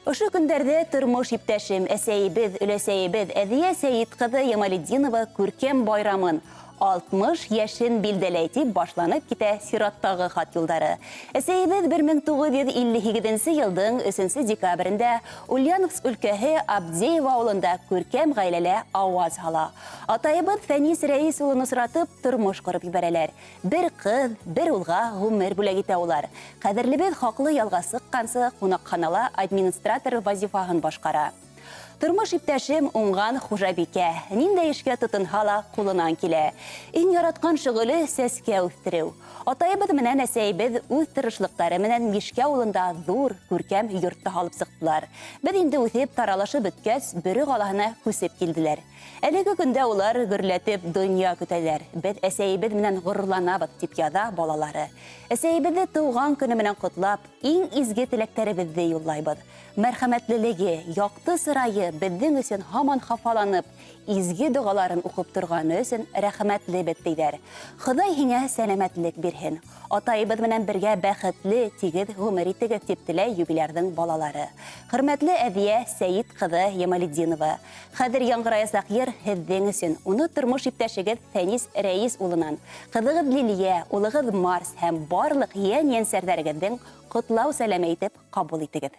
Ошо көндәрдә тормыш иптәшем, әсәйебез, өләсәйебез Әдия Сәйит кызы Ямалетдинова күркәм байрамын 60 яшен билдәләй дип башланып китә сираттагы хат юлдары. Әсәйебез 1958 елдың 3 декабрендә Ульяновск өлкәһе Абдеева авылында күркәм гаиләлә аваз ала. Атайыбыз Фәнис Рәис улын осратып тормыш корып ибәрәләр. Бер кыз, бер улга гомер бүләк итә улар. Кадерлебез хаклы ялга сыккансы кунакханала администратор вазифаһын башкара. Тормыш иптәшем уңган хужабикә, ниндәй эшкә тотынһа ла кулынан килә. Иң яраткан шөгыле сәскә үстерү. Атайыбыз менән әсәйебез үз тырышлыктары менән Мишкә авылында зур күркәм йортта алып сыктылар. Без инде үсеп таралышып беткәч, Бөрек алаһына күсеп килделәр. Әлеге көндә улар гөрләтеп дөнья көтәләр. Без әсәйебез менән горурланабыз дип яза балалары. Әсәйебезне туган көне менән котлап, иң изге теләктәребезне юллайбыз. Мәрхәмәтлелеге, якты сырайы безнең өчен һаман хафаланып, изге дугаларын укып торганы өчен рәхмәтле беттиләр. Ходай һиңә сәламәтлек бирһен. Атайыбыз менән бергә бәхетле, тигез гомер итегез дип теләй юбилярның балалары. Хөрмәтле Әдия Сәйит кызы Ямалетдинова. Хәзер яңгыраясак йыр һезнең өчен. Уны тормыш иптәшегез Фәнис Рәис улынан, кызыгыз Лилия, улыгыз Марс һәм барлык ян-янсәрдәрегезнең котлау сәламе итеп кабул итегез.